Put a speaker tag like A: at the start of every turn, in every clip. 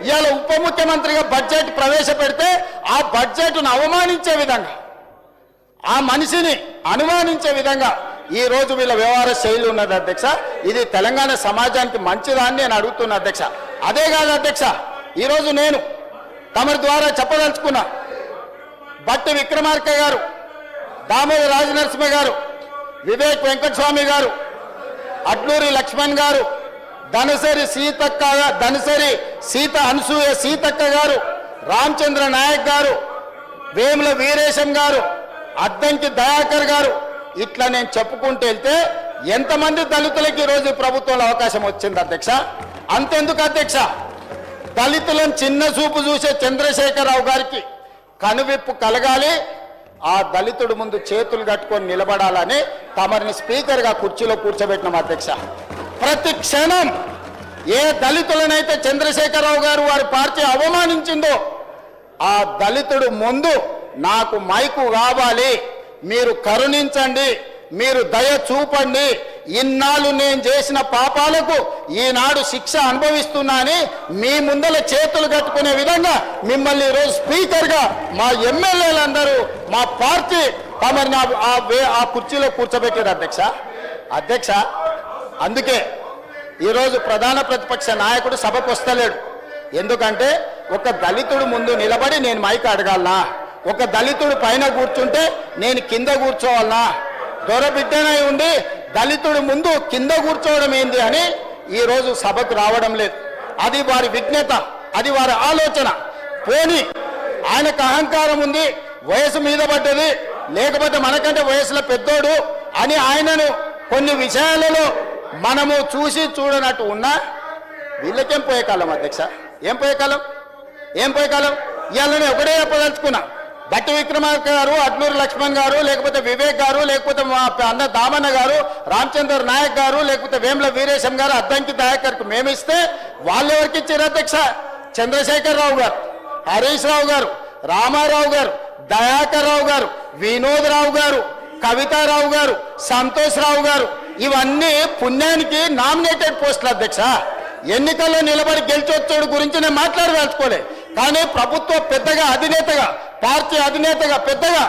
A: ఇవాళ ఉప ముఖ్యమంత్రిగా బడ్జెట్ ప్రవేశపెడితే ఆ బడ్జెట్ను అవమానించే విధంగా, ఆ మనిషిని అనుమానించే విధంగా ఈ రోజు వీళ్ళ వ్యవహార శైలి ఉన్నది అధ్యక్ష. ఇది తెలంగాణ సమాజానికి మంచిదా అని నేను అడుగుతున్నా అధ్యక్ష. అదే కాదు అధ్యక్ష, ఈరోజు నేను తమరి ద్వారా చెప్పదలుచుకున్నా, బట్టి విక్రమార్క గారు, దామోదర రాజనరసింహ గారు, వివేక్ వెంకటస్వామి గారు, అడ్లూరి లక్ష్మణ్ గారు, ధనసరి సీత అనసూయ సీతక్క గారు, రామచంద్ర నాయక్ గారు, వేముల వీరేశం గారు, అద్దంకి దయాకర్ గారు, ఇట్లా నేను చెప్పుకుంటూ వెళ్తే ఎంతమంది దళితులకి ఈరోజు ప్రభుత్వంలో అవకాశం వచ్చింది అధ్యక్ష. అంతెందుకు అధ్యక్ష, దళితులను చిన్న చూపు చూసే చంద్రశేఖరరావు గారికి కనువిప్పు కలగాలి, ఆ దళితుడు ముందు చేతులు కట్టుకొని నిలబడాలని తమరిని స్పీకర్గా కుర్చీలో కూర్చోబెట్టినాం అధ్యక్ష. ప్రతి క్షణం ఏ దళితులనైతే చంద్రశేఖరరావు గారు వారి పార్టీ అవమానించిందో ఆ దళితుడు ముందు నాకు మైకు కావాలి, మీరు కరుణించండి, మీరు దయ చూపండి, ఇన్నాళ్ళు నేను చేసిన పాపాలకు ఈనాడు శిక్ష అనుభవిస్తున్నానని మీ ముందల చేతులు కట్టుకునే విధంగా మిమ్మల్ని ఈరోజు స్పీకర్గా మా ఎమ్మెల్యేలందరూ మా పార్టీ తమరిని ఆ కుర్చీలో కూర్చోబెట్టారు అధ్యక్ష. అందుకే ఈరోజు ప్రధాన ప్రతిపక్ష నాయకుడు సభకు వస్తలేడు. ఎందుకంటే ఒక దళితుడు ముందు నిలబడి నేను మైక్ అడగాలనా, ఒక దళితుడు పైన కూర్చుంటే నేను కింద కూర్చోవాలనా, దొరబిడ్డనై ఉండి దళితుడు ముందు కింద కూర్చోవడం ఏంది అని ఈరోజు సభకు రావడం లేదు. అది వారి విజ్ఞత, అది వారి ఆలోచన. పోని ఆయనకు అహంకారం ఉంది, వయసు మీద పడ్డది, లేకపోతే మనకంటే వయసులో పెద్దోడు అని ఆయనను కొన్ని విషయాలలో మనము చూసి చూడనట్టు ఉన్నా వీళ్ళకేం పోయే కాలం అధ్యక్ష, ఏం పోయే కాలం. ఇవాళ ఒకటే చెప్పదలుచుకున్నా, బట్టి విక్రమార్క గారు, అడ్లూరి లక్ష్మణ్ గారు, లేకపోతే వివేక్ గారు, లేకపోతే మా అన్న దామన్న గారు, రామచంద్ర నాయక్ గారు, లేకపోతే వేముల వీరేశం గారు, అద్దంకి దయాకర్కు మేమిస్తే వాళ్ళు ఎవరికి ఇచ్చారు అధ్యక్ష? చంద్రశేఖరరావు గారు, హరీష్ రావు గారు, రామారావు గారు, దయాకర్ రావు గారు, వినోద్ రావు గారు, కవితారావు గారు, సంతోష్ రావు గారు, ఇవన్నీ పుణ్యానికి నామినేటెడ్ పోస్టులు అధ్యక్ష. ఎన్నికల్లో నిలబడి గెలిచొచ్చాడు గురించి నేను మాట్లాడదలుచుకోలే. కానీ ప్రభుత్వ పెద్దగా అధినేతగా, పార్టీ అధినేతగా పెద్దగా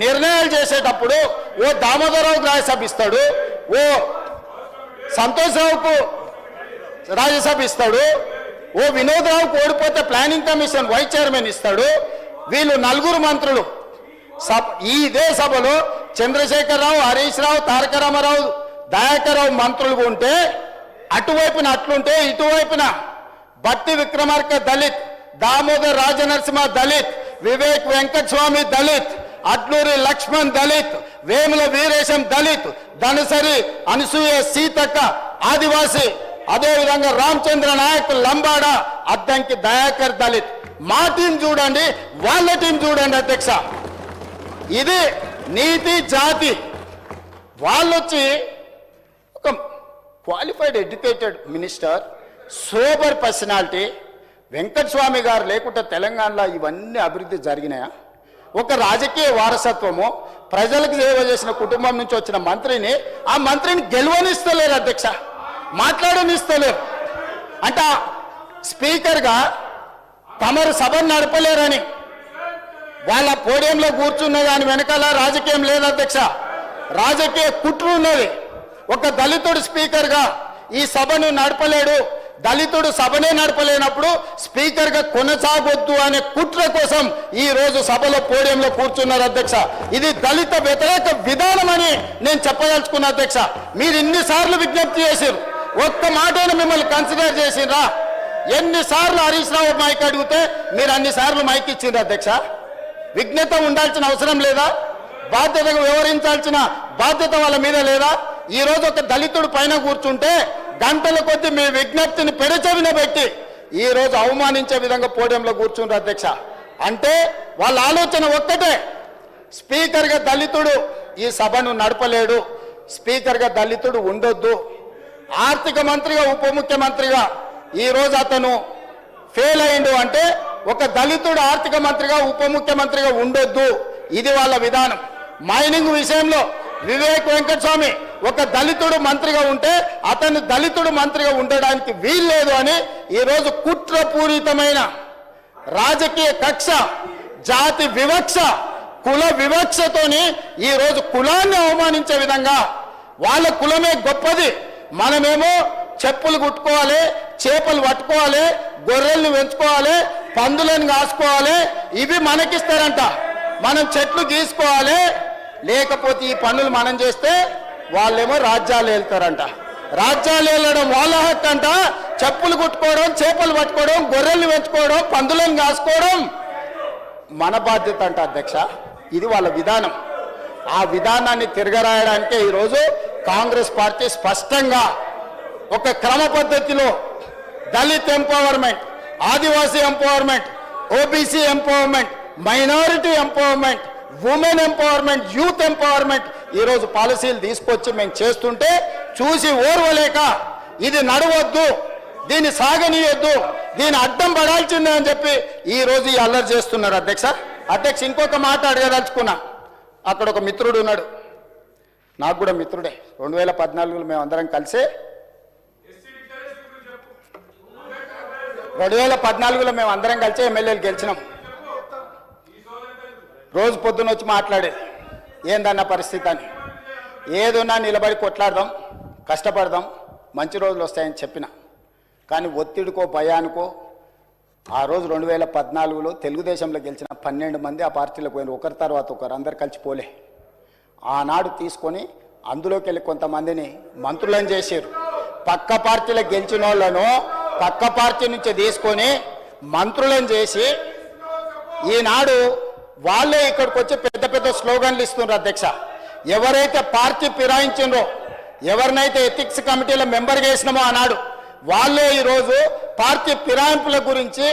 A: నిర్ణయాలు చేసేటప్పుడు ఓ దామోదరరావుకు రాజ్యసభ ఇస్తాడు, ఓ సంతోష్ రావుకు రాజ్యసభ ఇస్తాడు, ఓ వినోద్ రావుకు ఓడిపోతే ప్లానింగ్ కమిషన్ వైస్ చైర్మన్ ఇస్తాడు. వీళ్ళు నలుగురు మంత్రులు ఇదే సభలో చంద్రశేఖరరావు, హరీష్ రావు, తారక రామారావు, దయాకర్ రావు మంత్రులుగా ఉంటే అటువైపున అట్లుంటే ఇటువైపున బట్టి విక్రమార్క దళిత్, దామోదర్ రాజనరసింహ దళిత్, వివేక్ వెంకటస్వామి దళిత్, అడ్లూరి లక్ష్మణ్ దళిత్, వేముల వీరేశం దళిత్, ధనసరి అనసూయ సీతక్క ఆదివాసి, అదేవిధంగా రామచంద్ర నాయక్ లంబాడ, అద్దంకి దయాకర్ దళిత్. మా టీం చూడండి, వాళ్ళ టీం చూడండి అధ్యక్ష. ఇది నీతి జాతి. వాళ్ళొచ్చి ఒక qualified educated minister, sober personality, Venkataswamy గారు లేకుంటే తెలంగాణలో ఇవన్నీ అభివృద్ధి జరిగినాయా? ఒక రాజకీయ వారసత్వము, ప్రజలకు సేవ చేసిన కుటుంబం నుంచి వచ్చిన మంత్రిని, ఆ మంత్రిని గెలవనిస్తలేరు అధ్యక్ష, మాట్లాడనిస్తలేరు. అంటే స్పీకర్గా తమరు సభను నడపలేరని వాళ్ళ పోడియంలో కూర్చున్న దాని వెనకాల రాజకీయం లేదు అధ్యక్ష, రాజకీయ కుట్ర ఉన్నది. ఒక దళితుడు స్పీకర్గా ఈ సభను నడపలేడు, దళితుడు సభనే నడపలేనప్పుడు స్పీకర్గా కొనసాగొద్దు అనే కుట్ర కోసం ఈ రోజు సభలో పోడియంలో కూర్చున్నారు అధ్యక్ష. ఇది దళిత వ్యతిరేక విధానం అని నేను చెప్పదలుచుకున్నా అధ్యక్ష. మీరు ఇన్నిసార్లు విజ్ఞప్తి చేశారు, ఒక్క మాటను మిమ్మల్ని కన్సిడర్ చేసిండ్రా? ఎన్నిసార్లు హరీష్ రావు మైక్ అడిగితే మీరు అన్నిసార్లు మైక్ ఇచ్చిండ్రు అధ్యక్ష? విజ్ఞత ఉండాల్సిన అవసరం లేదా? బాధ్యతగా వ్యవహరించాల్సిన బాధ్యత వాళ్ళ మీద లేదా? ఈ రోజు ఒక దళితుడు పైన కూర్చుంటే గంటల కొద్ది మీ విజ్ఞప్తిని పెడచెవిన పెట్టి ఈ రోజు అవమానించే విధంగా పోడియంలో కూర్చుండ్రు అధ్యక్ష. అంటే వాళ్ళ ఆలోచన ఒక్కటే, స్పీకర్గా దళితుడు ఈ సభను నడపలేడు, స్పీకర్గా దళితుడు ఉండొద్దు. ఆర్థిక మంత్రిగా, ఉప ముఖ్యమంత్రిగా ఈ రోజు అతను ఫెయిల్ అయిండు అంటే ఒక దళితుడు ఆర్థిక మంత్రిగా, ఉప ముఖ్యమంత్రిగా ఉండొద్దు. ఇది వాళ్ళ విధానం. మైనింగ్ విషయంలో వివేక్ వెంకటస్వామి ఒక దళితుడు మంత్రిగా ఉంటే అతను దళితుడు మంత్రిగా ఉండడానికి వీల్లేదు అని ఈరోజు కుట్రపూరితమైన రాజకీయ కక్ష, జాతి వివక్ష, కుల వివక్షతోని ఈరోజు కులాన్ని అవమానించే విధంగా వాళ్ళ కులమే గొప్పది, మనమేమో చెప్పులు కుట్టుకోవాలి, చేపలు పట్టుకోవాలి, గొర్రెల్ని పెంచుకోవాలి, పందులను కాసుకోవాలి, ఇవి మనకిస్తారంట. మనం చెట్లు గీసుకోవాలి, లేకపోతే ఈ పనులు మనం చేస్తే వాళ్ళేమో రాజ్యాలు వెళ్తారంట. రాజ్యాలు వెళ్ళడం వాళ్ళ హక్కు అంట. చెప్పులు కుట్టుకోవడం, చేపలు పట్టుకోవడం, గొర్రెల్ని పెంచుకోవడం, పందులను కాసుకోవడం మన బాధ్యత అంట అధ్యక్ష. ఇది వాళ్ళ విధానం. ఆ విధానాన్ని తిరగరాయడానికే ఈరోజు కాంగ్రెస్ పార్టీ స్పష్టంగా ఒక క్రమ పద్ధతిలో Dalit empowerment, Adivasi empowerment, OBC empowerment, minority empowerment, women empowerment, youth empowerment ఈరోజు పాలసీలు తీసుకొచ్చి మేము చేస్తుంటే చూసి ఓర్వలేక ఇది నడవద్దు, దీన్ని సాగనీయొద్దు, దీని అడ్డం పడాల్సిందే అని చెప్పి ఈరోజు ఈ అల్లరి చేస్తున్నారు అధ్యక్ష. ఇంకొక మాట అడగదలుచుకున్నా. అక్కడ ఒక మిత్రుడు ఉన్నాడు, నాకు కూడా మిత్రుడే. 2014లో మేము అందరం కలిసి 2014లో మేము అందరం కలిసి ఎమ్మెల్యేలు గెలిచినాం. రోజు పొద్దున వచ్చి మాట్లాడేది ఏందన్న పరిస్థితి అని. ఏదున్నా నిలబడి కొట్లాడదాం, కష్టపడదాం, మంచి రోజులు వస్తాయని చెప్పిన. కానీ ఒత్తిడికో భయానికో ఆ రోజు 2014లో తెలుగుదేశంలో గెలిచిన 12 మంది ఆ పార్టీలోకి పోయిన, ఒకరి తర్వాత ఒకరు, అందరు కలిసి పోలే. ఆనాడు తీసుకొని అందులోకి వెళ్ళి కొంతమందిని మంత్రులను చేశారు. పక్క పార్టీలో గెలిచిన వాళ్ళను పక్క పార్టీ నుంచి తీసుకొని మంత్రులను చేసి ఈనాడు వాళ్ళే ఇక్కడికి వచ్చి పెద్ద పెద్ద స్లోగన్లు ఇస్తున్నారు అధ్యక్ష. ఎవరైతే పార్టీ ఫిరాయించిండ్రో, ఎవరినైతే ఎథిక్స్ కమిటీలో మెంబర్ చేసినామో ఆనాడు వాళ్ళే ఈరోజు పార్టీ ఫిరాయింపుల గురించి